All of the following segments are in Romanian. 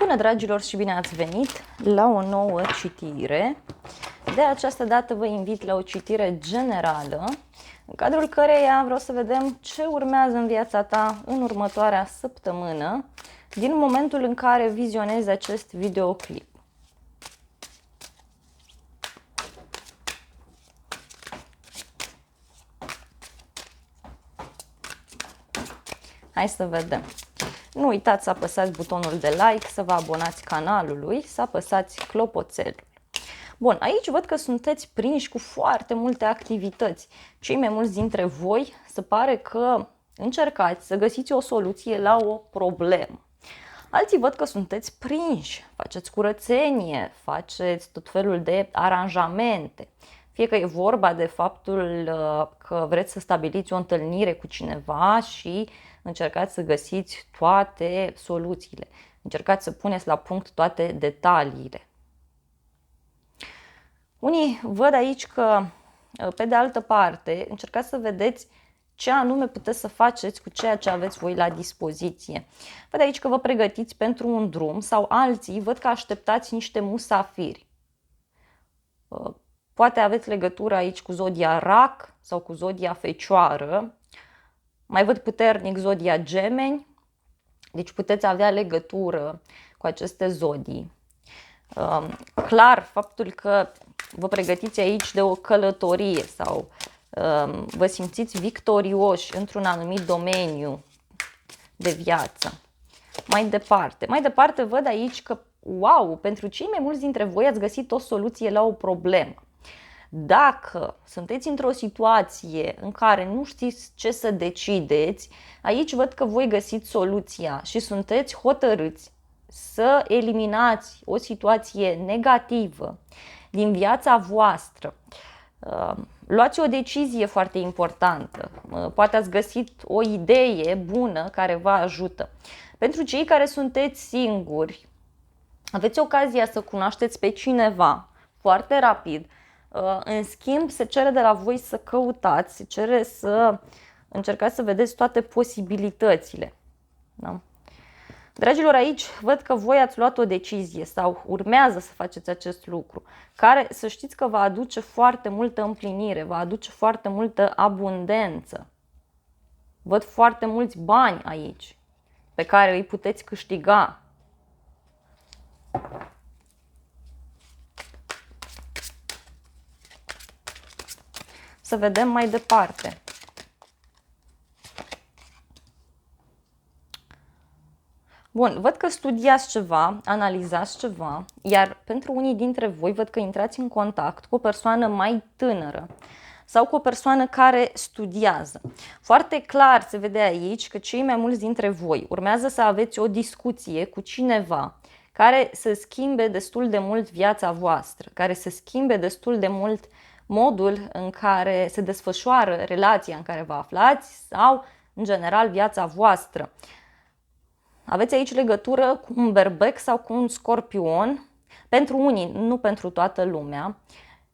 Bună, dragilor, și bine ați venit la o nouă citire. De această dată vă invit la o citire generală, în cadrul căreia vreau să vedem ce urmează în viața ta în următoarea săptămână, din momentul în care vizionezi acest videoclip. Hai să vedem. Nu uitați să apăsați butonul de like, să vă abonați canalului, să apăsați clopoțelul. Bun, aici văd că sunteți prinși cu foarte multe activități. Cei mai mulți dintre voi se pare că încercați să găsiți o soluție la o problemă. Alții văd că sunteți prinși, faceți curățenie, faceți tot felul de aranjamente. Fie că e vorba de faptul că vreți să stabiliți o întâlnire cu cineva și încercați să găsiți toate soluțiile. Încercați să puneți la punct toate detaliile. Unii văd aici că, pe de altă parte, încercați să vedeți ce anume puteți să faceți cu ceea ce aveți voi la dispoziție. Văd aici că vă pregătiți pentru un drum sau alții văd că așteptați niște musafiri. Poate aveți legătură aici cu zodia Rac sau cu zodia Fecioară. Mai văd puternic zodia Gemeni, deci puteți avea legătură cu aceste zodii. Clar, faptul că vă pregătiți aici de o călătorie sau vă simțiți victorioși într-un anumit domeniu de viață. Mai departe văd aici că, wow, pentru cei mai mulți dintre voi ați găsit o soluție la o problemă. Dacă sunteți într-o situație în care nu știți ce să decideți, aici văd că voi găsiți soluția și sunteți hotărâți să eliminați o situație negativă din viața voastră. Luați o decizie foarte importantă. Poate ați găsit o idee bună care vă ajută. Pentru cei care sunteți singuri, aveți ocazia să cunoașteți pe cineva foarte rapid. În schimb, se cere de la voi să căutați, se cere să încercați să vedeți toate posibilitățile. Da? Dragilor, aici văd că voi ați luat o decizie sau urmează să faceți acest lucru, care să știți că va aduce foarte multă împlinire, va aduce foarte multă abundență. Văd foarte mulți bani aici pe care îi puteți câștiga. Să vedem mai departe. Bun, văd că studiați ceva, analizați ceva, iar pentru unii dintre voi văd că intrați în contact cu o persoană mai tânără sau cu o persoană care studiază. Foarte clar se vede aici că cei mai mulți dintre voi urmează să aveți o discuție cu cineva care să schimbe destul de mult viața voastră, care să schimbe destul de mult modul în care se desfășoară relația în care vă aflați sau, în general, viața voastră. Aveți aici legătură cu un berbec sau cu un scorpion, pentru unii, nu pentru toată lumea.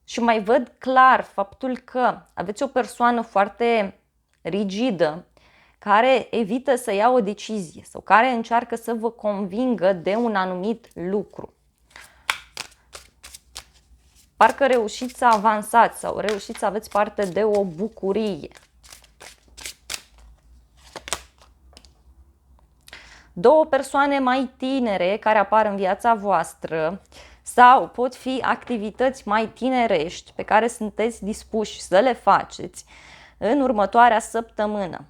Și mai văd clar faptul că aveți o persoană foarte rigidă, care evită să ia o decizie sau care încearcă să vă convingă de un anumit lucru. Parcă reușiți să avansați sau reușiți să aveți parte de o bucurie. Două persoane mai tinere care apar în viața voastră sau pot fi activități mai tinerești pe care sunteți dispuși să le faceți în următoarea săptămână.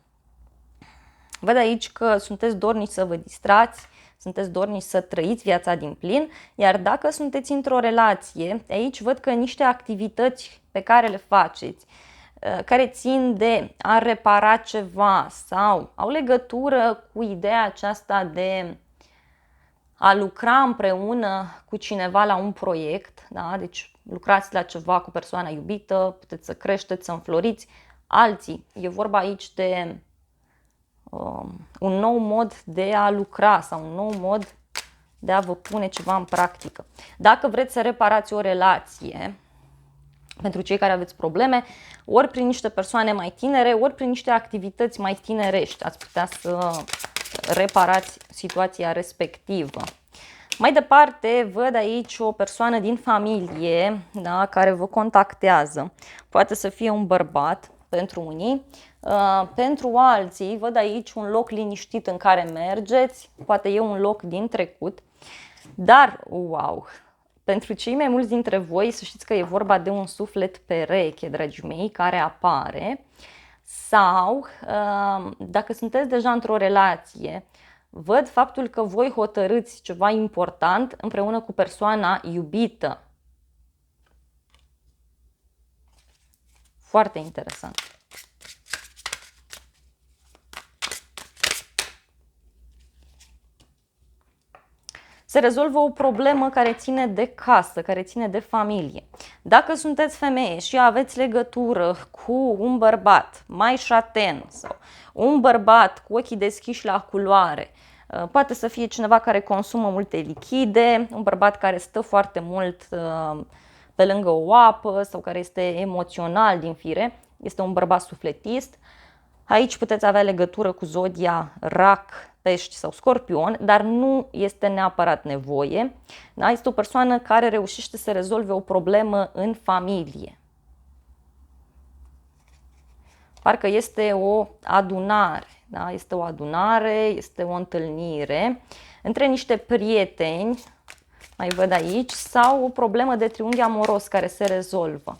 Văd aici că sunteți dornici să vă distrați, sunteți dornici să trăiți viața din plin, iar dacă sunteți într-o relație, aici văd că niște activități pe care le faceți, care țin de a repara ceva sau au legătură cu ideea aceasta de a lucra împreună cu cineva la un proiect, da? Deci lucrați la ceva cu persoana iubită, puteți să creșteți, să înfloriți. Alții, e vorba aici de un nou mod de a lucra sau un nou mod de a vă pune ceva în practică. Dacă vreți să reparați o relație, pentru cei care aveți probleme, ori prin niște persoane mai tinere, ori prin niște activități mai tinerești, ați putea să reparați situația respectivă. Mai departe, văd aici o persoană din familie, da, care vă contactează. Poate să fie un bărbat pentru unii. Pentru alții, văd aici un loc liniștit în care mergeți. Poate e un loc din trecut. Dar, wow! Pentru cei mai mulți dintre voi, să știți că e vorba de un suflet pereche, dragii mei, care apare. Sau, dacă sunteți deja într-o relație, văd faptul că voi hotărâți ceva important împreună cu persoana iubită. Foarte interesant. Se rezolvă o problemă care ține de casă, care ține de familie. Dacă sunteți femeie și aveți legătură cu un bărbat mai șaten sau un bărbat cu ochii deschiși la culoare, poate să fie cineva care consumă multe lichide, un bărbat care stă foarte mult pe lângă o apă sau care este emoțional din fire, este un bărbat sufletist. Aici puteți avea legătură cu zodia Rac, Pești sau Scorpion, dar nu este neapărat nevoie. Da? Este o persoană care reușește să rezolve o problemă în familie. Parcă este o adunare, da? Este o adunare, este o întâlnire între niște prieteni, mai văd aici, sau o problemă de triunghi amoros care se rezolvă.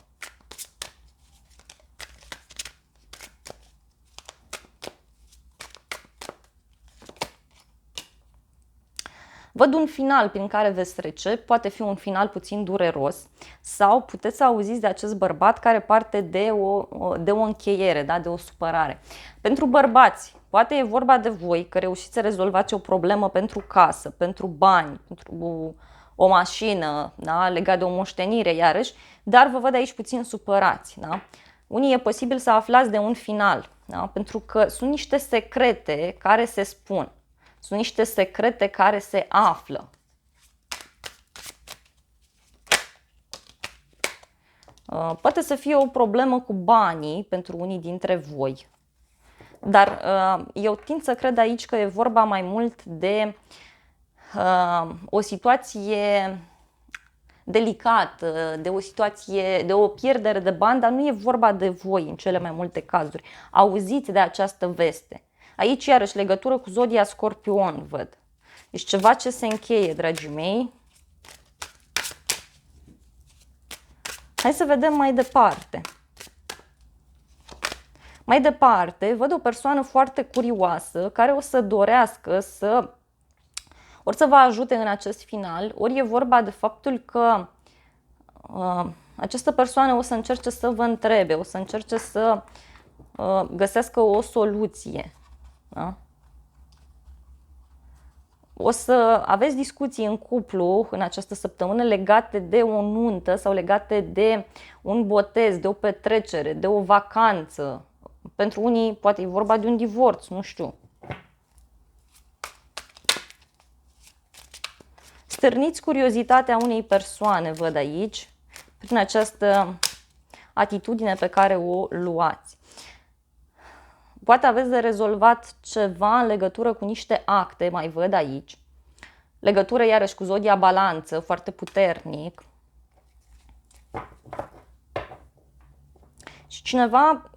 Văd un final prin care veți trece, poate fi un final puțin dureros sau puteți să auziți de acest bărbat care parte de o încheiere, da? De o supărare. Pentru bărbați, poate e vorba de voi că reușiți să rezolvați o problemă pentru casă, pentru bani, pentru o mașină, da? Legat de o moștenire iarăși, dar vă văd aici puțin supărați. Da? Unii e posibil să aflați de un final, da? Pentru că sunt niște secrete care se spun. Sunt niște secrete care se află. Poate să fie o problemă cu banii pentru unii dintre voi. Dar eu tind să cred aici că e vorba mai mult de o situație delicată, de o situație, de o pierdere de bani, dar nu e vorba de voi în cele mai multe cazuri. Auziți de această veste. Aici, iarăși, legătură cu zodia Scorpion, văd. Deci ceva ce se încheie, dragii mei. Hai să vedem mai departe. Mai departe, văd o persoană foarte curioasă care o să dorească să ori să vă ajute în acest final, ori e vorba de faptul că această persoană o să încerce să vă întrebe, o să încerce să găsească o soluție. Da? O să aveți discuții în cuplu în această săptămână legate de o nuntă sau legate de un botez, de o petrecere, de o vacanță. Pentru unii poate e vorba de un divorț, nu știu. Stârniți curiozitatea unei persoane, văd aici, prin această atitudine pe care o luați. Poate aveți de rezolvat ceva în legătură cu niște acte, mai văd aici. Legătură iarăși cu zodia Balanță, foarte puternic. Și cineva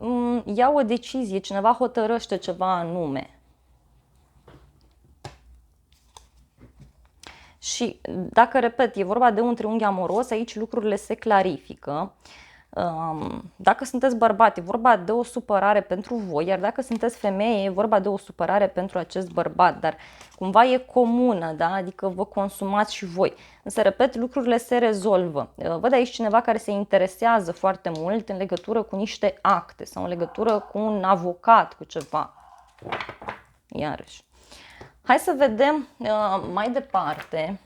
ia o decizie, cineva hotărăște ceva anume. Și dacă, repet, e vorba de un triunghi amoros, aici lucrurile se clarifică. Dacă sunteți bărbat, e vorba de o supărare pentru voi, iar dacă sunteți femeie, e vorba de o supărare pentru acest bărbat, dar cumva e comună, da? Adică vă consumați și voi. Însă, repet, lucrurile se rezolvă. Văd aici cineva care se interesează foarte mult în legătură cu niște acte sau în legătură cu un avocat, cu ceva. Iarăși. Hai să vedem mai departe.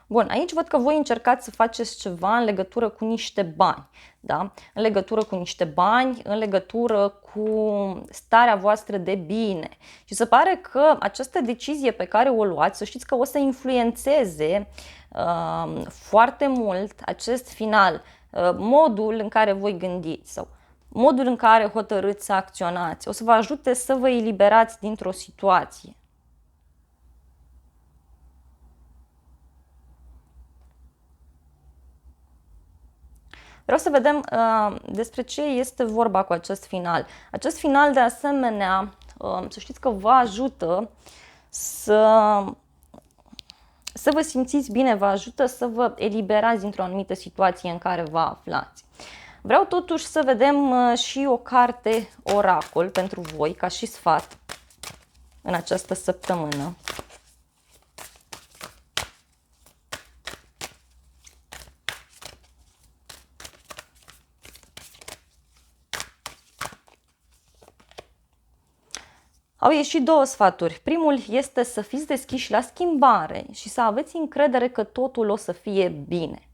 Bun, aici văd că voi încercați să faceți ceva în legătură cu niște bani, da? În legătură cu niște bani, în legătură cu starea voastră de bine. Și se pare că această decizie pe care o luați, să știți că o să influențeze foarte mult acest final, modul în care voi gândiți sau modul în care hotărâți să acționați. O să vă ajute să vă eliberați dintr-o situație. Vreau să vedem despre ce este vorba cu acest final. Acest final, de asemenea, să știți că vă ajută să vă simțiți bine, vă ajută să vă eliberați dintr-o anumită situație în care vă aflați. Vreau totuși să vedem și o carte oracol pentru voi, ca și sfat în această săptămână. Au ieșit două sfaturi. Primul este să fiți deschiși la schimbare și să aveți încredere că totul o să fie bine.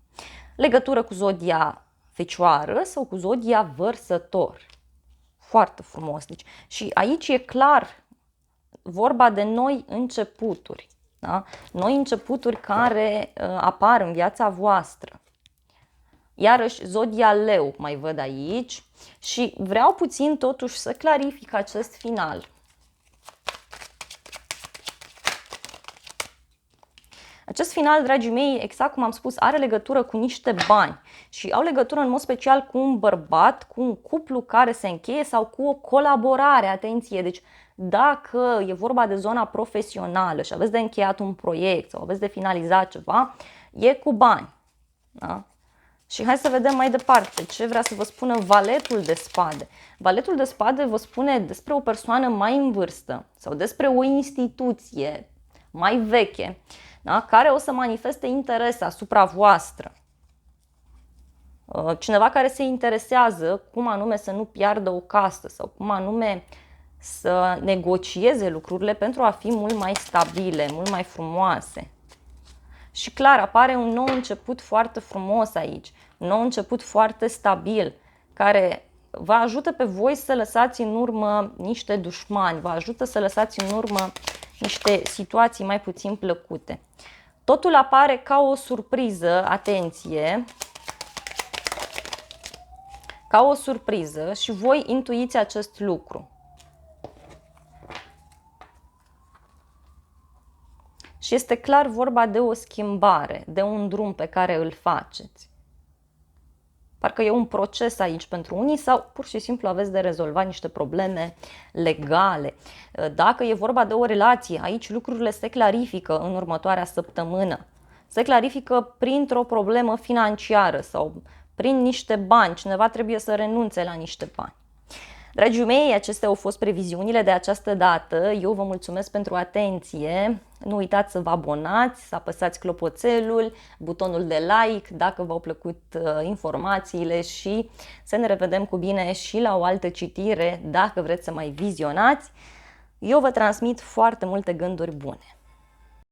Legătură cu zodia Fecioară sau cu zodia Vărsător. Foarte frumos. Deci, și aici e clar vorba de noi începuturi. Da? Noi începuturi care apar în viața voastră. Iarăși, zodia Leu mai văd aici și vreau puțin totuși să clarific acest final. Acest final, dragii mei, exact cum am spus, are legătură cu niște bani și au legătură în mod special cu un bărbat, cu un cuplu care se încheie sau cu o colaborare, atenție, deci dacă e vorba de zona profesională și aveți de încheiat un proiect sau aveți de finalizat ceva, e cu bani. Da? Și hai să vedem mai departe ce vrea să vă spună Valetul de Spade. Valetul de Spade vă spune despre o persoană mai în vârstă sau despre o instituție mai veche, da? Care o să manifeste interes asupra voastră. Cineva care se interesează cum anume să nu piardă o casă sau cum anume să negocieze lucrurile pentru a fi mult mai stabile, mult mai frumoase. Și clar, apare un nou început foarte frumos aici, un nou început foarte stabil, care vă ajută pe voi să lăsați în urmă niște dușmani, vă ajută să lăsați în urmă niște situații mai puțin plăcute. Totul apare ca o surpriză, atenție, ca o surpriză și voi intuiți acest lucru. Și este clar vorba de o schimbare, de un drum pe care îl faceți. Parcă e un proces aici pentru unii sau pur și simplu aveți de rezolvat niște probleme legale. Dacă e vorba de o relație, aici lucrurile se clarifică în următoarea săptămână. Se clarifică printr-o problemă financiară sau prin niște bani. Cineva trebuie să renunțe la niște bani. Dragii mei, acestea au fost previziunile de această dată. Eu vă mulțumesc pentru atenție. Nu uitați să vă abonați, să apăsați clopoțelul, butonul de like dacă v-au plăcut informațiile și să ne revedem cu bine și la o altă citire dacă vreți să mai vizionați. Eu vă transmit foarte multe gânduri bune.